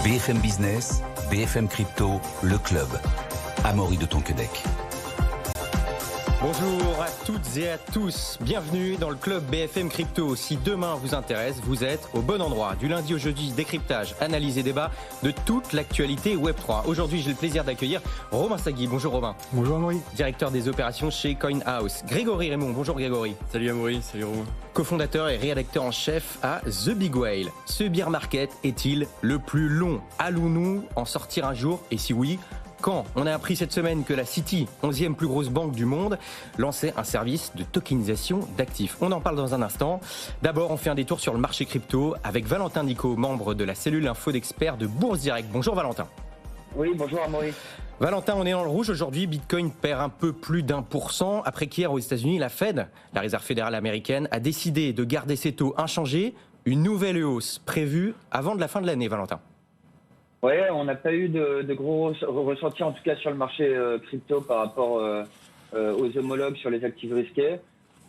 BFM Business, BFM Crypto, le club. Amaury de Tonquedec. Bonjour à toutes et à tous, bienvenue dans le club BFM Crypto. Si demain vous intéresse, vous êtes au bon endroit. Du lundi au jeudi, décryptage, analyse et débat de toute l'actualité Web3. Aujourd'hui, j'ai le plaisir d'accueillir Romain Sagui. Bonjour Romain. Bonjour Amaury. Directeur des opérations chez CoinHouse. Grégory Raymond. Bonjour Grégory. Salut Amaury, salut Romain. Cofondateur et rédacteur en chef à The Big Whale. Ce bear market est-il le plus long? Allons-nous en sortir un jour? Et si oui, quand? On a appris cette semaine que la Citi, 11e plus grosse banque du monde, lançait un service de tokenisation d'actifs. On en parle dans un instant. D'abord, on fait un détour sur le marché crypto avec Valentin Nicot, membre de la cellule info d'experts de Bourse Direct. Bonjour Valentin. Oui, bonjour Amaury. Valentin, on est dans le rouge aujourd'hui. Bitcoin perd un peu plus d'1%. Après qu'hier aux États-Unis, la Fed, la Réserve fédérale américaine, a décidé de garder ses taux inchangés. Une nouvelle hausse prévue avant de la fin de l'année, Valentin. Oui, on n'a pas eu de gros ressentis, en tout cas sur le marché crypto par rapport aux homologues sur les actifs risqués.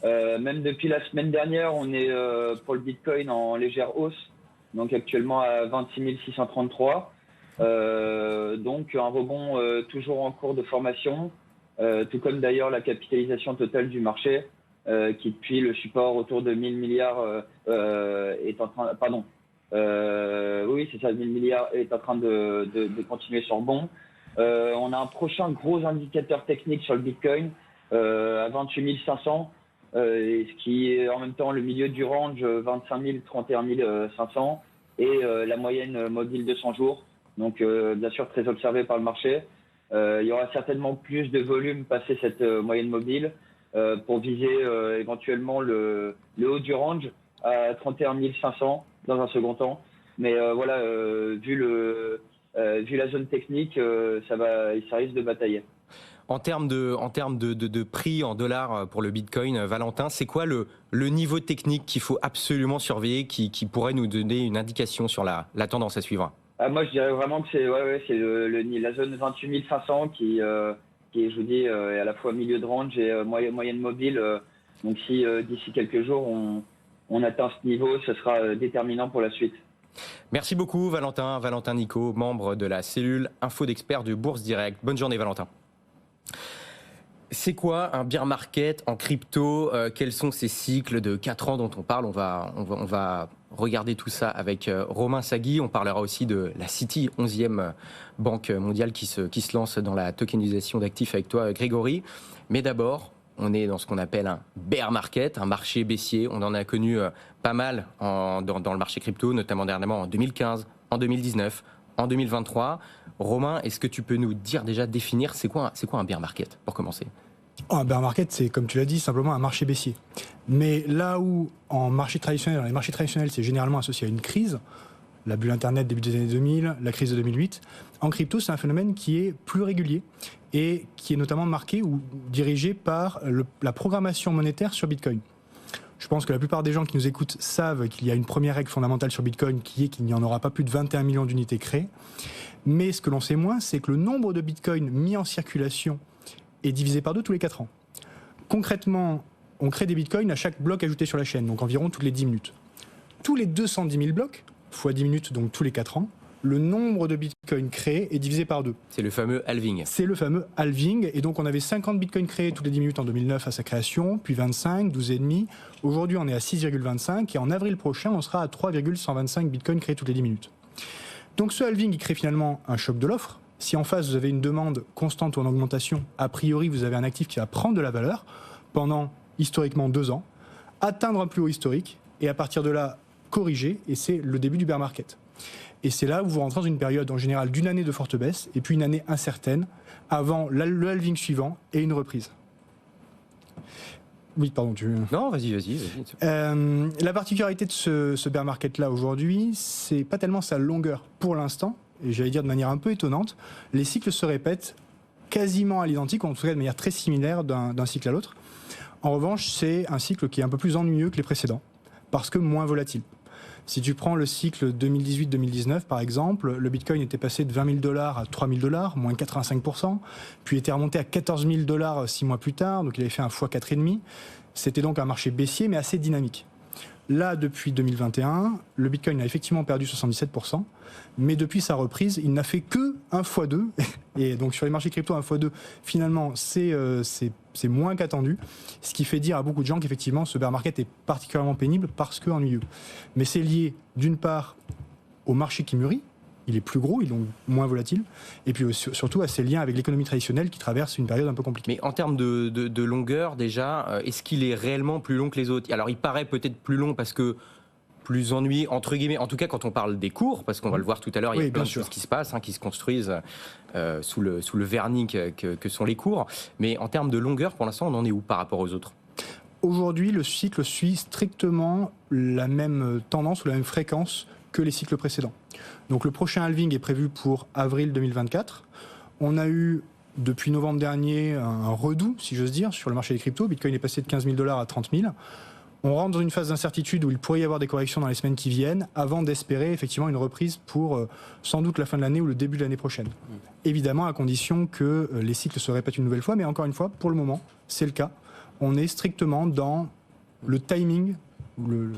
Même depuis la semaine dernière, on est pour le Bitcoin en légère hausse, donc actuellement à 26 633. Donc un rebond toujours en cours de formation, tout comme d'ailleurs la capitalisation totale du marché, qui depuis le support autour de 1000 milliards est en train... Pardon. Oui, c'est ça, 1000 milliards est en train de continuer sur le bond. On a un prochain gros indicateur technique sur le Bitcoin à 28 500, ce qui est en même temps le milieu du range 25 000, 31 500 et la moyenne mobile de 100 jours. Donc bien sûr très observé par le marché. Il y aura certainement plus de volume passé cette moyenne mobile pour viser éventuellement le haut du range à 31 500 dans un second temps. Mais voilà, vu la zone technique, ça risque de batailler. En termes de prix en dollars pour le Bitcoin, Valentin, c'est quoi le niveau technique qu'il faut absolument surveiller, qui pourrait nous donner une indication sur la tendance à suivre? Moi, je dirais vraiment que c'est la zone 28 500 qui je vous dis, est à la fois milieu de range et moyenne mobile. Donc si d'ici quelques jours, on atteint ce niveau, ce sera déterminant pour la suite. Merci beaucoup Valentin Nicot, membre de la cellule info d'experts de Bourse Direct. Bonne journée Valentin. C'est quoi un bear market en crypto? Quels sont ces cycles de 4 ans dont on parle? On va regarder tout ça avec Romain Sagui. On parlera aussi de la Citi, 11e banque mondiale qui se lance dans la tokenisation d'actifs avec toi Grégory. Mais d'abord, on est dans ce qu'on appelle un bear market, un marché baissier. On en a connu pas mal dans le marché crypto, notamment dernièrement en 2015, en 2019, en 2023. Romain, est-ce que tu peux nous dire déjà, définir, c'est quoi un bear market, pour commencer? Un bear market, c'est, comme tu l'as dit, simplement un marché baissier. Mais là où, dans les marchés traditionnels, c'est généralement associé à une crise, la bulle Internet début des années 2000, la crise de 2008, en crypto, c'est un phénomène qui est plus régulier et qui est notamment marqué ou dirigé par la programmation monétaire sur Bitcoin. Je pense que la plupart des gens qui nous écoutent savent qu'il y a une première règle fondamentale sur Bitcoin qui est qu'il n'y en aura pas plus de 21 millions d'unités créées. Mais ce que l'on sait moins, c'est que le nombre de Bitcoin mis en circulation est divisé par 2 tous les 4 ans. Concrètement, on crée des Bitcoins à chaque bloc ajouté sur la chaîne, donc environ toutes les 10 minutes. Tous les 210 000 blocs, fois 10 minutes, donc tous les 4 ans, le nombre de bitcoins créés est divisé par 2. C'est le fameux halving. C'est le fameux halving. Et donc, on avait 50 bitcoins créés toutes les 10 minutes en 2009 à sa création, puis 25, 12,5. Aujourd'hui, on est à 6,25. Et en avril prochain, on sera à 3,125 bitcoins créés toutes les 10 minutes. Donc, ce halving, il crée finalement un choc de l'offre. Si en face, vous avez une demande constante ou en augmentation, a priori, vous avez un actif qui va prendre de la valeur pendant, historiquement, 2 ans, atteindre un plus haut historique, et à partir de là, corriger. Et c'est le début du bear market. Et c'est là où vous rentrez dans une période en général d'une année de forte baisse et puis une année incertaine avant le halving suivant et une reprise. Oui, pardon. Non, vas-y. La particularité de ce bear market-là aujourd'hui, c'est pas tellement sa longueur pour l'instant, et j'allais dire de manière un peu étonnante, les cycles se répètent quasiment à l'identique, ou en tout cas de manière très similaire d'un cycle à l'autre. En revanche, c'est un cycle qui est un peu plus ennuyeux que les précédents, parce que moins volatile. Si tu prends le cycle 2018-2019, par exemple, le Bitcoin était passé de 20 000 $ à 3 000 $, moins 85%, puis était remonté à 14 000 $ 6 mois plus tard, donc il avait fait un x4,5. C'était donc un marché baissier, mais assez dynamique. Là, depuis 2021, le Bitcoin a effectivement perdu 77%, mais depuis sa reprise, il n'a fait que 1 x 2. Et donc sur les marchés crypto, 1 x 2, finalement, c'est moins qu'attendu. Ce qui fait dire à beaucoup de gens qu'effectivement, ce bear market est particulièrement pénible parce qu'ennuyeux. Mais c'est lié, d'une part, au marché qui mûrit. Il est plus gros, il est donc moins volatile, et puis surtout à ses liens avec l'économie traditionnelle qui traverse une période un peu compliquée. Mais en termes de longueur, déjà, est-ce qu'il est réellement plus long que les autres? Alors, il paraît peut-être plus long parce que plus ennuyé, entre guillemets, en tout cas quand on parle des cours, parce qu'on va le voir tout à l'heure, il y a plein de choses qui se passent, qui se construisent sous le vernis que sont les cours. Mais en termes de longueur, pour l'instant, on en est où par rapport aux autres? Aujourd'hui, le cycle suit strictement la même tendance ou la même fréquence que les cycles précédents. Donc le prochain halving est prévu pour avril 2024. On a eu, depuis novembre dernier, un redout, si j'ose dire, sur le marché des cryptos. Bitcoin est passé de 15 000 $ à 30 000. On rentre dans une phase d'incertitude où il pourrait y avoir des corrections dans les semaines qui viennent, avant d'espérer effectivement une reprise pour sans doute la fin de l'année ou le début de l'année prochaine. Évidemment, à condition que les cycles se répètent une nouvelle fois, mais encore une fois, pour le moment, c'est le cas. On est strictement dans le timing, le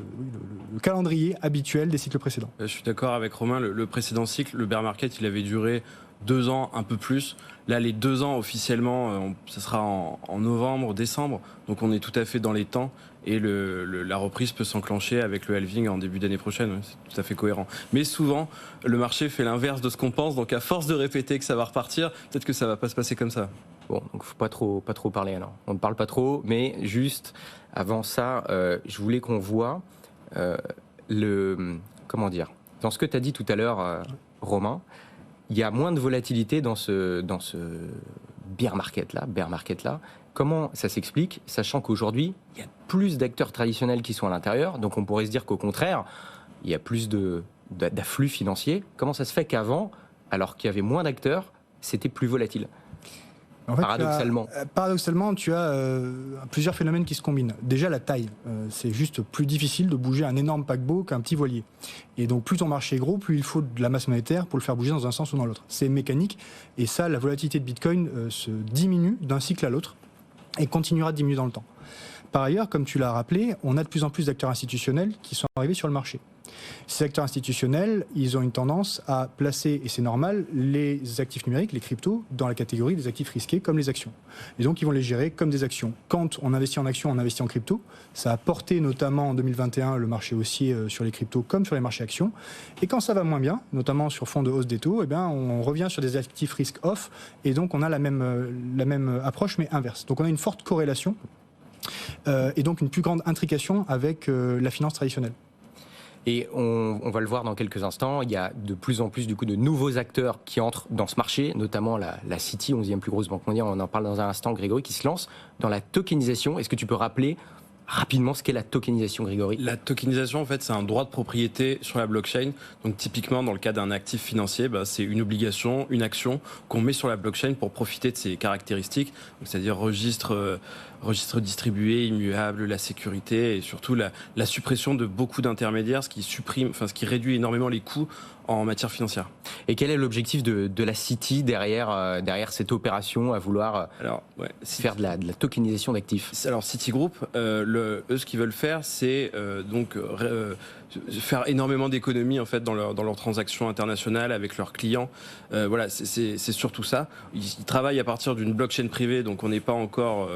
calendrier habituel des cycles précédents. Je suis d'accord avec Romain, le précédent cycle, le bear market, il avait duré 2 ans, un peu plus. Là, les 2 ans officiellement, ça sera en novembre, décembre, donc on est tout à fait dans les temps et la reprise peut s'enclencher avec le halving en début d'année prochaine, c'est tout à fait cohérent. Mais souvent, le marché fait l'inverse de ce qu'on pense, donc à force de répéter que ça va repartir, peut-être que ça va pas se passer comme ça. Bon, donc faut pas trop parler alors. On ne parle pas trop, mais juste avant ça, je voulais qu'on voit comment dire, dans ce que tu as dit tout à l'heure, Romain, il y a moins de volatilité dans ce bear market là. Comment ça s'explique, sachant qu'aujourd'hui, il y a plus d'acteurs traditionnels qui sont à l'intérieur, donc on pourrait se dire qu'au contraire, il y a plus d'afflux financiers. Comment ça se fait qu'avant, alors qu'il y avait moins d'acteurs, c'était plus volatile? En fait, paradoxalement, tu as plusieurs phénomènes qui se combinent. Déjà, la taille. C'est juste plus difficile de bouger un énorme paquebot qu'un petit voilier. Et donc, plus ton marché est gros, plus il faut de la masse monétaire pour le faire bouger dans un sens ou dans l'autre. C'est mécanique. Et ça, la volatilité de Bitcoin se diminue d'un cycle à l'autre et continuera de diminuer dans le temps. Par ailleurs, comme tu l'as rappelé, on a de plus en plus d'acteurs institutionnels qui sont arrivés sur le marché. Ces acteurs institutionnels, ils ont une tendance à placer, et c'est normal, les actifs numériques, les cryptos, dans la catégorie des actifs risqués comme les actions. Et donc ils vont les gérer comme des actions. Quand on investit en actions, on investit en crypto. Ça a porté notamment en 2021 le marché haussier sur les cryptos comme sur les marchés actions. Et quand ça va moins bien, notamment sur fond de hausse des taux, on revient sur des actifs risk-off et donc on a la même approche mais inverse. Donc on a une forte corrélation et donc une plus grande intrication avec la finance traditionnelle. Et on va le voir dans quelques instants, il y a de plus en plus du coup de nouveaux acteurs qui entrent dans ce marché, notamment la Citi, 11e plus grosse banque mondiale, on en parle dans un instant, Grégory, qui se lance dans la tokenisation. Est-ce que tu peux rappeler rapidement ce qu'est la tokenisation, Grégory? La tokenisation, en fait, c'est un droit de propriété sur la blockchain. Donc typiquement, dans le cas d'un actif financier, c'est une obligation, une action qu'on met sur la blockchain pour profiter de ses caractéristiques, donc, c'est-à-dire registre distribué, immuable, la sécurité et surtout la suppression de beaucoup d'intermédiaires, ce qui réduit énormément les coûts en matière financière. Et quel est l'objectif de la Citi derrière cette opération à vouloir faire de la tokenisation d'actifs? Alors Citigroup, eux, ce qu'ils veulent faire, c'est faire énormément d'économies en fait dans leurs transactions internationales avec leurs clients. C'est surtout ça. Ils travaillent à partir d'une blockchain privée, donc on n'est pas encore,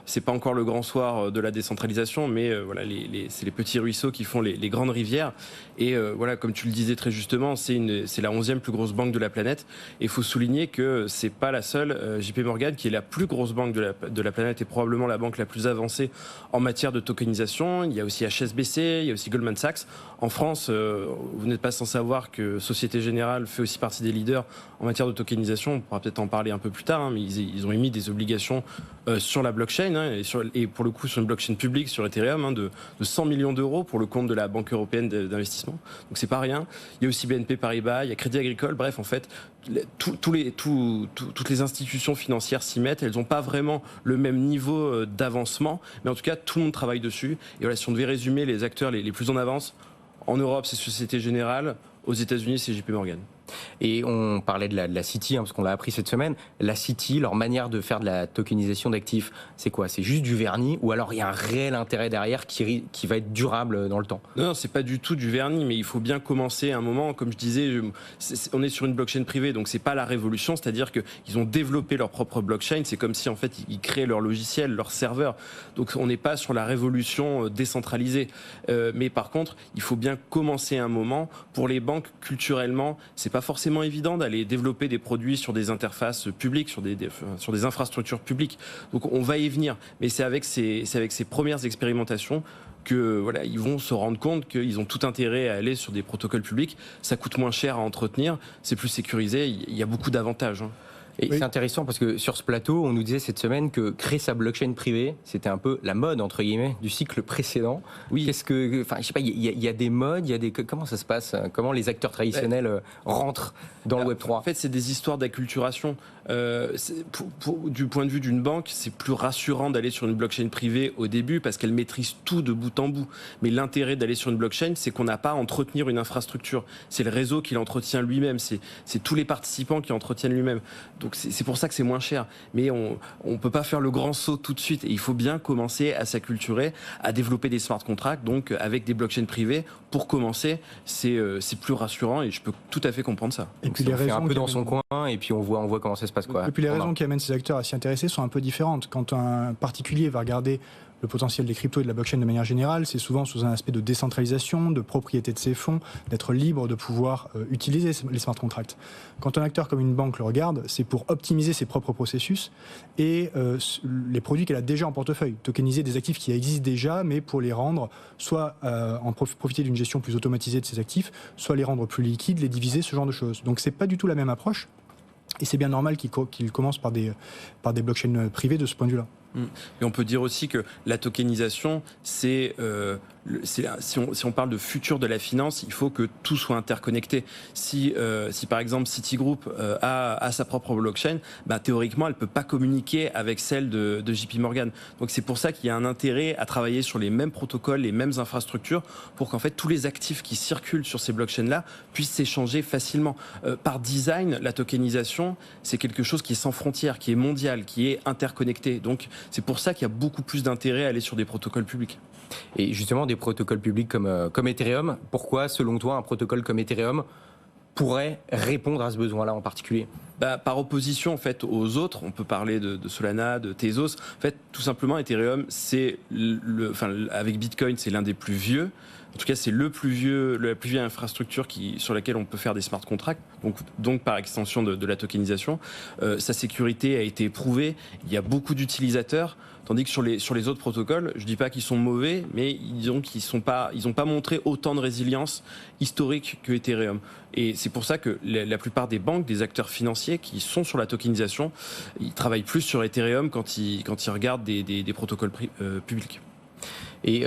c'est pas encore le grand soir de la décentralisation, mais c'est les petits ruisseaux qui font les grandes rivières. Et comme tu le disais très justement, c'est la 11e plus grosse banque de la planète. Et il faut souligner que c'est pas la seule. JP Morgan, qui est la plus grosse banque de la planète, est probablement la banque la plus avancée en matière de tokenisation. Il y a aussi HSBC, il y a aussi Goldman Sachs. En France, vous n'êtes pas sans savoir que Société Générale fait aussi partie des leaders en matière de tokenisation. On pourra peut-être en parler un peu plus tard, mais ils ont émis des obligations sur la blockchain et pour le coup sur une blockchain publique sur Ethereum de 100 millions d'euros pour le compte de la Banque européenne d'investissement. Donc c'est pas rien. Il y a aussi BNP Paribas, il y a Crédit Agricole. Bref, en fait, toutes les institutions financières s'y mettent. Elles n'ont pas vraiment le même niveau d'avancement, mais en tout cas, tout le monde travaille dessus. Et si on devait résumer les acteurs les plus en avance, en Europe, c'est Société Générale. Aux États-Unis, c'est JP Morgan. Et on parlait de la City, parce qu'on l'a appris cette semaine. La City, leur manière de faire de la tokenisation d'actifs, c'est quoi? C'est juste du vernis ou alors il y a un réel intérêt derrière qui va être durable dans le temps? Non, c'est pas du tout du vernis, mais il faut bien commencer à un moment. Comme je disais, on est sur une blockchain privée, donc c'est pas la révolution, c'est-à-dire qu'ils ont développé leur propre blockchain. C'est comme si en fait ils créaient leur logiciel, leur serveur. Donc on n'est pas sur la révolution décentralisée. Mais par contre, il faut bien commencer à un moment. Pour les banques, culturellement, c'est pas forcément évident d'aller développer des produits sur des interfaces publiques, sur des infrastructures publiques. Donc on va y venir, mais c'est avec ces premières expérimentations que voilà, ils vont se rendre compte qu'ils ont tout intérêt à aller sur des protocoles publics. Ça coûte moins cher à entretenir, c'est plus sécurisé. Il y a beaucoup d'avantages. Et oui. C'est intéressant parce que sur ce plateau, on nous disait cette semaine que créer sa blockchain privée, c'était un peu la mode, entre guillemets, du cycle précédent. Oui. Je sais pas, il y a des modes, comment ça se passe? Comment les acteurs traditionnels rentrent dans le Web3? En fait, c'est des histoires d'acculturation. Du point de vue d'une banque, c'est plus rassurant d'aller sur une blockchain privée au début parce qu'elle maîtrise tout de bout en bout. Mais l'intérêt d'aller sur une blockchain, c'est qu'on n'a pas à entretenir une infrastructure. C'est le réseau qui l'entretient lui-même. C'est tous les participants qui entretiennent lui-même. Donc c'est pour ça que c'est moins cher. Mais on peut pas faire le grand saut tout de suite. Et il faut bien commencer à s'acculturer, à développer des smart contracts, donc avec des blockchains privées. Pour commencer, c'est plus rassurant et je peux tout à fait comprendre ça. Et puis les raisons un peu dans son coin et puis on voit comment ça se passe, quoi. Et puis les raisons qui amènent ces acteurs à s'y intéresser sont un peu différentes. Quand un particulier va regarder le potentiel des cryptos et de la blockchain de manière générale, c'est souvent sous un aspect de décentralisation, de propriété de ses fonds, d'être libre de pouvoir utiliser les smart contracts. Quand un acteur comme une banque le regarde, c'est pour optimiser ses propres processus et les produits qu'elle a déjà en portefeuille, tokeniser des actifs qui existent déjà, mais pour les rendre soit profiter d'une gestion plus automatisée de ces actifs, soit les rendre plus liquides, les diviser, ce genre de choses. Donc c'est pas du tout la même approche. Et c'est bien normal qu'il commence par des blockchains privées de ce point de vue-là. Et on peut dire aussi que la tokenisation, si on parle de futur de la finance, il faut que tout soit interconnecté. Si par exemple Citigroup a sa propre blockchain, théoriquement elle peut pas communiquer avec celle de JP Morgan. Donc c'est pour ça qu'il y a un intérêt à travailler sur les mêmes protocoles, les mêmes infrastructures, pour qu'en fait tous les actifs qui circulent sur ces blockchains-là puissent s'échanger facilement. Par design, la tokenisation, c'est quelque chose qui est sans frontières, qui est mondial, qui est interconnecté. Donc c'est pour ça qu'il y a beaucoup plus d'intérêt à aller sur des protocoles publics. Et justement, des protocoles publics comme Ethereum, pourquoi, selon toi, un protocole comme Ethereum pourrait répondre à ce besoin-là en particulier? Par opposition en fait aux autres, on peut parler de Solana, de Tezos. En fait, tout simplement, Ethereum, c'est avec Bitcoin, c'est l'un des plus vieux. En tout cas, c'est la plus vieille infrastructure sur laquelle on peut faire des smart contracts, donc par extension de la tokenisation. Sa sécurité a été éprouvée, il y a beaucoup d'utilisateurs, tandis que sur les autres protocoles, je ne dis pas qu'ils sont mauvais, mais disons qu'ils n'ont pas montré autant de résilience historique que Ethereum. Et c'est pour ça que la plupart des banques, des acteurs financiers qui sont sur la tokenisation, ils travaillent plus sur Ethereum quand ils regardent des protocoles publics. Et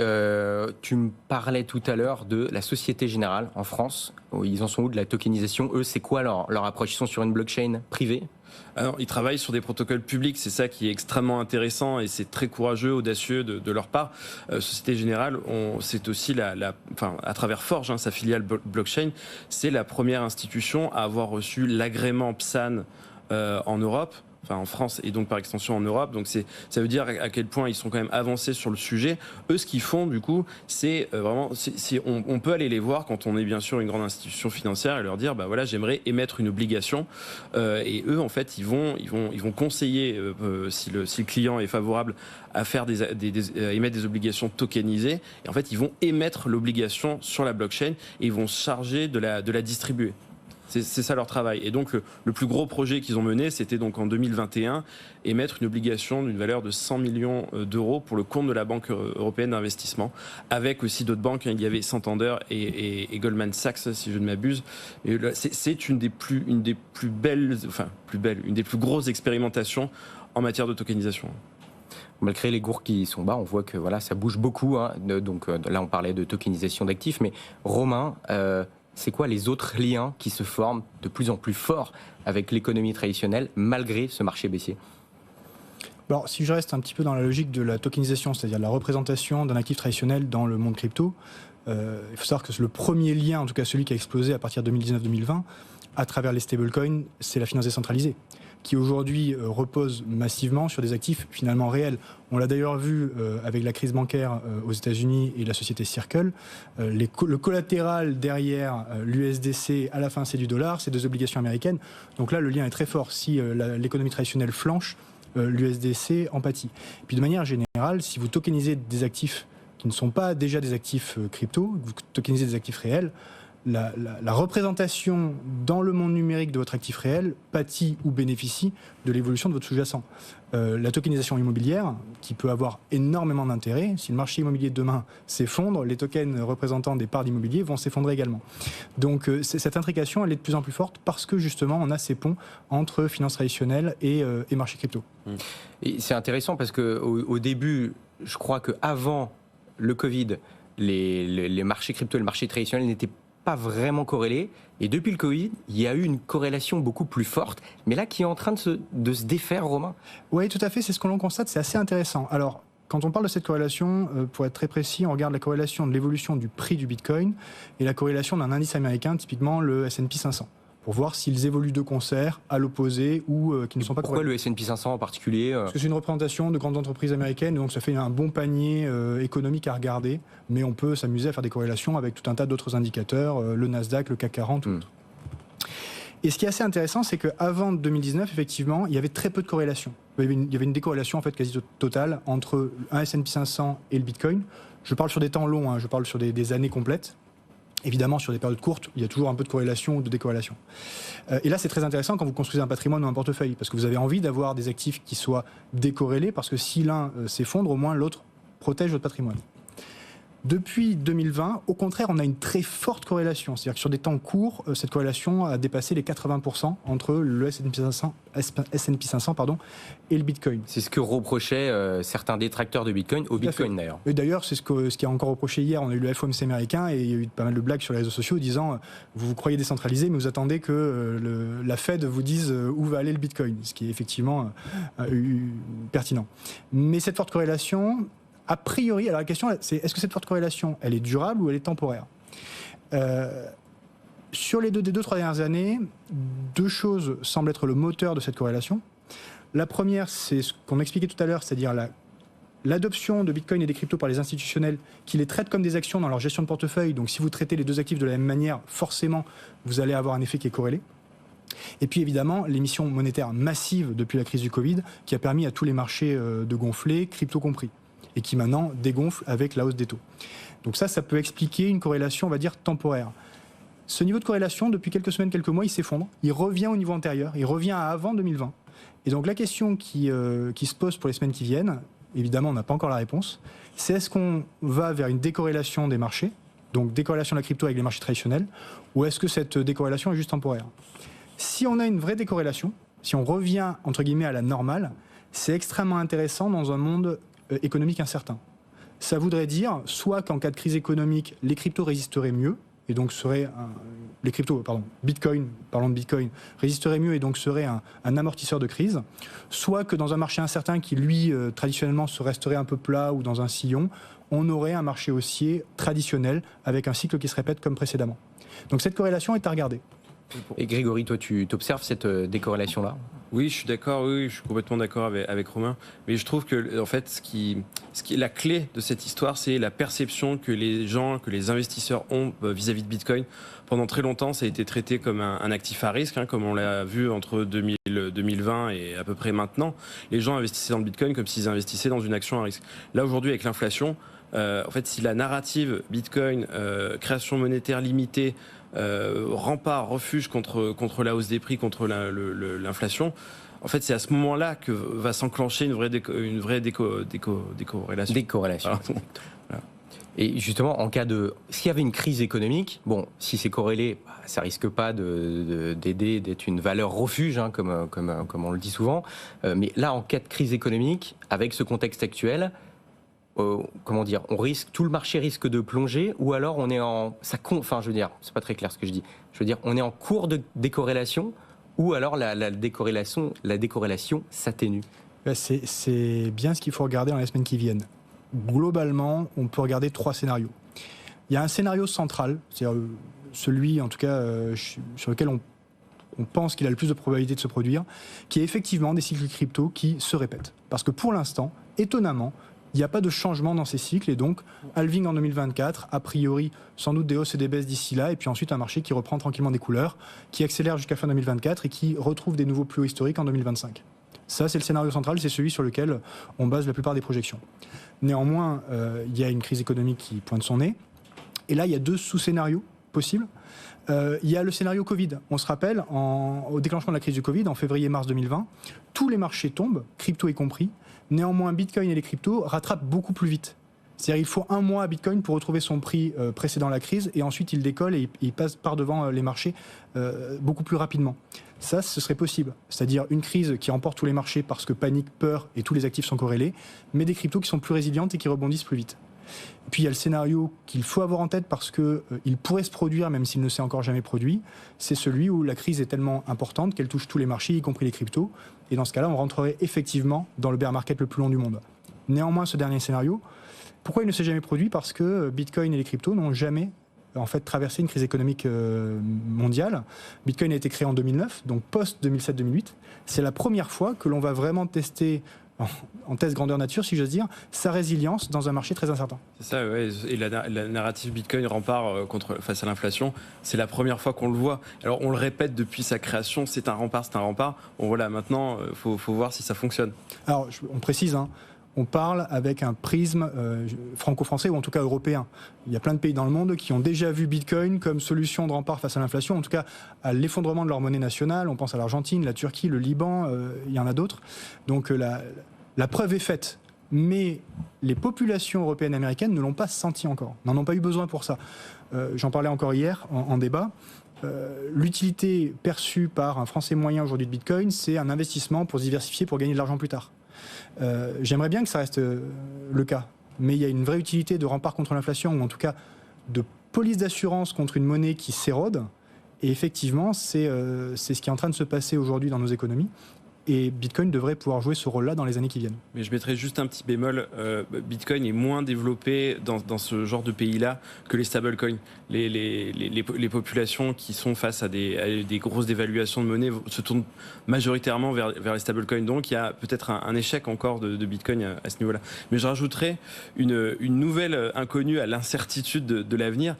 tu me parlais tout à l'heure de la Société Générale en France. Ils en sont où de la tokenisation? Eux, c'est quoi leur approche? Ils sont sur une blockchain privée? Alors, ils travaillent sur des protocoles publics, c'est ça qui est extrêmement intéressant et c'est très courageux, audacieux de leur part. Société Générale, c'est aussi à travers Forge, sa filiale blockchain, c'est la première institution à avoir reçu l'agrément PSAN en Europe. En France et donc par extension en Europe. Donc ça veut dire à quel point ils sont quand même avancés sur le sujet. Eux, ce qu'ils font du coup, c'est vraiment, on peut aller les voir quand on est bien sûr une grande institution financière et leur dire, voilà, j'aimerais émettre une obligation. Et eux, en fait, ils vont conseiller si le client est favorable à faire émettre des obligations tokenisées. Et en fait, ils vont émettre l'obligation sur la blockchain et ils vont se charger de la distribuer. C'est ça leur travail. Et donc, le plus gros projet qu'ils ont mené, c'était donc en 2021, émettre une obligation d'une valeur de 100 millions d'euros pour le compte de la Banque européenne d'investissement, avec aussi d'autres banques. Il y avait Santander et Goldman Sachs, si je ne m'abuse. C'est une des plus grosses expérimentations en matière de tokenisation. Malgré les cours qui sont bas, on voit que voilà, ça bouge beaucoup. Donc là, on parlait de tokenisation d'actifs. Mais Romain, c'est quoi les autres liens qui se forment de plus en plus forts avec l'économie traditionnelle malgré ce marché baissier? Alors, si je reste un petit peu dans la logique de la tokenisation, c'est-à-dire la représentation d'un actif traditionnel dans le monde crypto, il faut savoir que le premier lien, en tout cas celui qui a explosé à partir de 2019-2020, à travers les stablecoins, c'est la finance décentralisée, qui aujourd'hui repose massivement sur des actifs finalement réels. On l'a d'ailleurs vu avec la crise bancaire aux États-Unis et la société Circle. Le collatéral derrière l'USDC, à la fin c'est du dollar, c'est des obligations américaines. Donc là le lien est très fort. Si l'économie traditionnelle flanche, l'USDC en pâtit. Puis de manière générale, si vous tokenisez des actifs qui ne sont pas déjà des actifs crypto, vous tokenisez des actifs réels, la représentation dans le monde numérique de votre actif réel pâtit ou bénéficie de l'évolution de votre sous-jacent. La tokenisation immobilière, qui peut avoir énormément d'intérêt, si le marché immobilier demain s'effondre, les tokens représentant des parts d'immobilier vont s'effondrer également. Donc cette intrication, elle est de plus en plus forte parce que justement on a ces ponts entre finances traditionnelles et marché crypto. Et c'est intéressant parce qu'au début, je crois qu'avant le Covid, les marchés crypto et le marché traditionnel n'étaient pas vraiment corrélés. Et depuis le Covid, il y a eu une corrélation beaucoup plus forte, mais là qui est en train de se défaire, Romain. Oui, tout à fait, c'est ce que l'on constate, c'est assez intéressant. Alors, quand on parle de cette corrélation, pour être très précis, on regarde la corrélation de l'évolution du prix du Bitcoin et la corrélation d'un indice américain, typiquement le S&P 500. Pour voir s'ils évoluent de concert, à l'opposé, ou qu'ils ne sont pas Pourquoi corrélés. le S&P 500 en particulier Parce que c'est une représentation de grandes entreprises américaines, donc ça fait un bon panier économique à regarder, mais on peut s'amuser à faire des corrélations avec tout un tas d'autres indicateurs, le Nasdaq, le CAC 40, ou autre. Et ce qui est assez intéressant, c'est qu'avant 2019, effectivement, il y avait très peu de corrélation. Il y avait une décorrélation en fait, quasi totale entre un S&P 500 et le Bitcoin. Je parle sur des temps longs, je parle sur des années complètes. Évidemment, sur des périodes courtes, il y a toujours un peu de corrélation ou de décorrélation. Et là, c'est très intéressant quand vous construisez un patrimoine ou un portefeuille, parce que vous avez envie d'avoir des actifs qui soient décorrélés, parce que si l'un s'effondre, au moins l'autre protège votre patrimoine. Depuis 2020, au contraire, on a une très forte corrélation. C'est-à-dire que sur des temps courts, cette corrélation a dépassé les 80% entre le S&P 500 et le Bitcoin. C'est ce que reprochaient certains détracteurs de Bitcoin au Bitcoin d'ailleurs. Et d'ailleurs, c'est ce qui a encore reproché hier. On a eu le FOMC américain et il y a eu pas mal de blagues sur les réseaux sociaux disant vous vous croyez décentralisé, mais vous attendez que la Fed vous dise où va aller le Bitcoin, ce qui est effectivement pertinent. Mais cette forte corrélation, a priori, alors la question c'est est-ce que cette forte corrélation, elle est durable ou elle est temporaire ? Sur les deux, 3 dernières années, deux choses semblent être le moteur de cette corrélation. La première, c'est ce qu'on expliquait tout à l'heure, c'est-à-dire l'adoption de Bitcoin et des cryptos par les institutionnels qui les traitent comme des actions dans leur gestion de portefeuille. Donc si vous traitez les deux actifs de la même manière, forcément, vous allez avoir un effet qui est corrélé. Et puis évidemment, l'émission monétaire massive depuis la crise du Covid qui a permis à tous les marchés de gonfler, crypto compris, et qui maintenant dégonfle avec la hausse des taux. Donc ça peut expliquer une corrélation, on va dire, temporaire. Ce niveau de corrélation, depuis quelques semaines, quelques mois, il s'effondre. Il revient au niveau antérieur, il revient à avant 2020. Et donc la question qui se pose pour les semaines qui viennent, évidemment on n'a pas encore la réponse, c'est est-ce qu'on va vers une décorrélation des marchés, donc décorrélation de la crypto avec les marchés traditionnels, ou est-ce que cette décorrélation est juste temporaire ? Si on a une vraie décorrélation, si on revient entre guillemets à la normale, c'est extrêmement intéressant dans un monde économique incertain. Ça voudrait dire soit qu'en cas de crise économique, les cryptos résisteraient mieux, et donc Bitcoin, parlons de Bitcoin, résisterait mieux et donc serait un amortisseur de crise, soit que dans un marché incertain qui, lui, traditionnellement, se resterait un peu plat ou dans un sillon, on aurait un marché haussier traditionnel avec un cycle qui se répète comme précédemment. Donc cette corrélation est à regarder. Et Grégory, toi, tu observes cette décorrélation-là ? Oui, je suis d'accord. Oui, je suis complètement d'accord avec Romain. Mais je trouve que, en fait, ce qui est la clé de cette histoire, c'est la perception que les investisseurs ont vis-à-vis de Bitcoin. Pendant très longtemps, ça a été traité comme un actif à risque, comme on l'a vu entre 2020 et à peu près maintenant. Les gens investissaient dans le Bitcoin comme s'ils investissaient dans une action à risque. Là, aujourd'hui, avec l'inflation, en fait, si la narrative Bitcoin, création monétaire limitée, rempart, refuge contre la hausse des prix, contre l'inflation. En fait, c'est à ce moment-là que va s'enclencher une vraie décorrélation. Décorrélation. Voilà. Et justement, s'il y avait une crise économique, bon, si c'est corrélé, ça risque pas d'aider, d'être une valeur refuge, comme on le dit souvent. Mais là, en cas de crise économique, avec ce contexte actuel, tout le marché risque de plonger, ou alors on est c'est pas très clair ce que je dis. Je veux dire, on est en cours de décorrélation, ou alors la décorrélation s'atténue. C'est bien ce qu'il faut regarder dans les semaines qui viennent. Globalement, on peut regarder 3 scénarios. Il y a un scénario central, c'est-à-dire celui, en tout cas, sur lequel on on pense qu'il a le plus de probabilité de se produire, qu'il y a effectivement des cycles crypto qui se répètent. Parce que pour l'instant, étonnamment, il n'y a pas de changement dans ces cycles et donc halving en 2024, a priori sans doute des hausses et des baisses d'ici là et puis ensuite un marché qui reprend tranquillement des couleurs, qui accélère jusqu'à fin 2024 et qui retrouve des nouveaux plus hauts historiques en 2025. Ça, c'est le scénario central, c'est celui sur lequel on base la plupart des projections. Néanmoins, il y a une crise économique qui pointe son nez et là, il y a 2 sous-scénarios possibles. Il y a le scénario Covid. On se rappelle, au déclenchement de la crise du Covid, en février-mars 2020, tous les marchés tombent, crypto y compris. Néanmoins, Bitcoin et les cryptos rattrapent beaucoup plus vite. C'est-à-dire qu'il faut 1 mois à Bitcoin pour retrouver son prix précédent la crise et ensuite il décolle et il passe par devant les marchés beaucoup plus rapidement. Ça, ce serait possible. C'est-à-dire une crise qui emporte tous les marchés parce que panique, peur et tous les actifs sont corrélés, mais des cryptos qui sont plus résilientes et qui rebondissent plus vite. Et puis il y a le scénario qu'il faut avoir en tête parce qu'il pourrait se produire même s'il ne s'est encore jamais produit. C'est celui où la crise est tellement importante qu'elle touche tous les marchés, y compris les cryptos. Et dans ce cas-là, on rentrerait effectivement dans le bear market le plus long du monde. Néanmoins, ce dernier scénario, pourquoi il ne s'est jamais produit ? Parce que Bitcoin et les cryptos n'ont jamais en fait traversé une crise économique mondiale. Bitcoin a été créé en 2009, donc post-2007-2008. C'est la première fois que l'on va vraiment tester en test grandeur nature, si j'ose dire, sa résilience dans un marché très incertain. C'est ça, ouais. Et la narrative Bitcoin rempart face à l'inflation, c'est la première fois qu'on le voit. Alors on le répète depuis sa création, c'est un rempart. Bon voilà, maintenant, faut voir si ça fonctionne. Alors on précise, on parle avec un prisme franco-français ou en tout cas européen. Il y a plein de pays dans le monde qui ont déjà vu Bitcoin comme solution de rempart face à l'inflation, en tout cas à l'effondrement de leur monnaie nationale. On pense à l'Argentine, la Turquie, le Liban, il y en a d'autres. Donc la preuve est faite. Mais les populations européennes et américaines ne l'ont pas senti encore, n'en ont pas eu besoin pour ça. J'en parlais encore hier en débat. L'utilité perçue par un Français moyen aujourd'hui de Bitcoin, c'est un investissement pour se diversifier, pour gagner de l'argent plus tard. J'aimerais bien que ça reste le cas, mais il y a une vraie utilité de rempart contre l'inflation, ou en tout cas de police d'assurance contre une monnaie qui s'érode, et effectivement c'est ce qui est en train de se passer aujourd'hui dans nos économies, et Bitcoin devrait pouvoir jouer ce rôle-là dans les années qui viennent. Mais je mettrais juste un petit bémol, Bitcoin est moins développé dans ce genre de pays-là que les stablecoins. Les populations qui sont face à des grosses dévaluations de monnaie se tournent majoritairement vers les stablecoins. Donc il y a peut-être un échec encore de Bitcoin à ce niveau-là. Mais je rajouterais une nouvelle inconnue à l'incertitude de l'avenir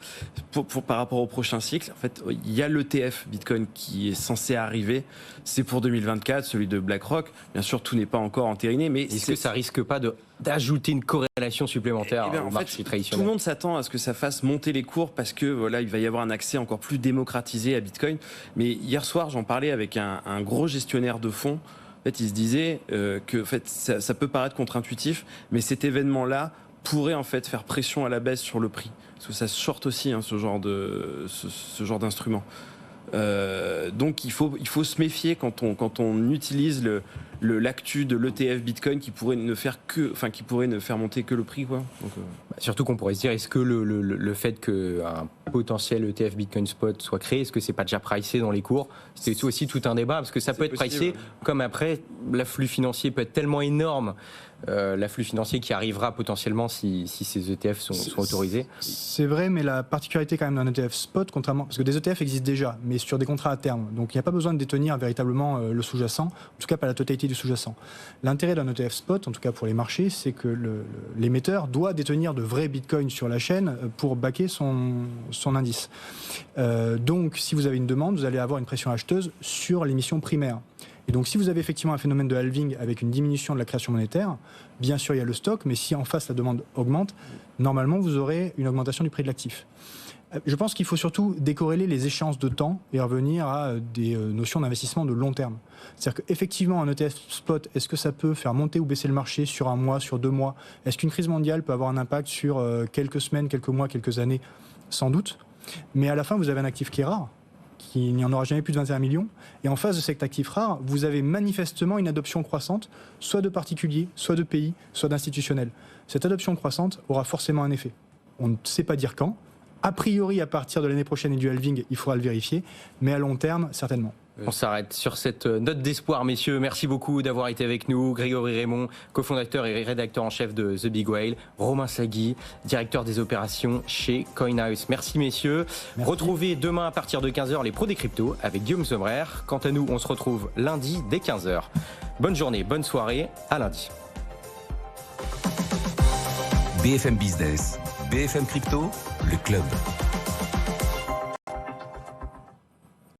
par rapport au prochain cycle. En fait, il y a l'ETF Bitcoin qui est censé arriver. C'est pour 2024, celui de BlackRock. Bien sûr, tout n'est pas encore entériné, mais est-ce que ça risque pas d'ajouter une corrélation supplémentaire au marché traditionnel ? Tout le monde s'attend à ce que ça fasse monter les cours parce que voilà, il va y avoir un accès encore plus démocratisé à Bitcoin. Mais hier soir, j'en parlais avec un gros gestionnaire de fonds. En fait, il se disait que en fait, ça peut paraître contre-intuitif, mais cet événement-là pourrait en fait faire pression à la baisse sur le prix, parce que ça short aussi ce genre d'instrument. Donc il faut se méfier quand on utilise l'actu de l'ETF Bitcoin qui pourrait ne faire monter que le prix, quoi. Donc, surtout qu'on pourrait se dire, est-ce que le fait qu'un potentiel ETF Bitcoin Spot soit créé, est-ce que c'est pas déjà pricé dans les cours ? C'est aussi tout un débat, parce que ça peut être pricé, comme après l'afflux financier peut être tellement énorme, l'afflux financier qui arrivera potentiellement si ces ETF sont autorisés. C'est vrai, mais la particularité quand même d'un ETF spot, contrairement, parce que des ETF existent déjà, mais sur des contrats à terme, donc il n'y a pas besoin de détenir véritablement le sous-jacent, en tout cas pas la totalité du sous-jacent. L'intérêt d'un ETF spot, en tout cas pour les marchés, c'est que l'émetteur doit détenir de vrais bitcoins sur la chaîne pour backer son indice. Donc si vous avez une demande, vous allez avoir une pression acheteuse sur l'émission primaire. Et donc si vous avez effectivement un phénomène de halving avec une diminution de la création monétaire, bien sûr il y a le stock, mais si en face la demande augmente, normalement vous aurez une augmentation du prix de l'actif. Je pense qu'il faut surtout décorréler les échéances de temps et revenir à des notions d'investissement de long terme. C'est-à-dire qu'effectivement un ETF spot, est-ce que ça peut faire monter ou baisser le marché sur un mois, sur 2 mois ? Est-ce qu'une crise mondiale peut avoir un impact sur quelques semaines, quelques mois, quelques années ? Sans doute. Mais à la fin vous avez un actif qui est rare, qui n'y en aura jamais plus de 21 millions. Et en face de cet actif rare, vous avez manifestement une adoption croissante, soit de particuliers, soit de pays, soit d'institutionnels. Cette adoption croissante aura forcément un effet. On ne sait pas dire quand. A priori, à partir de l'année prochaine et du halving, il faudra le vérifier. Mais à long terme, certainement. On s'arrête sur cette note d'espoir, messieurs. Merci beaucoup d'avoir été avec nous. Grégory Raymond, cofondateur et rédacteur en chef de The Big Whale. Romain Sagui, directeur des opérations chez CoinHouse. Merci, messieurs. Merci. Retrouvez demain à partir de 15h les pros des cryptos avec Guillaume Sommerer. Quant à nous, on se retrouve lundi dès 15h. Bonne journée, bonne soirée. À lundi. BFM Business, BFM Crypto, le club.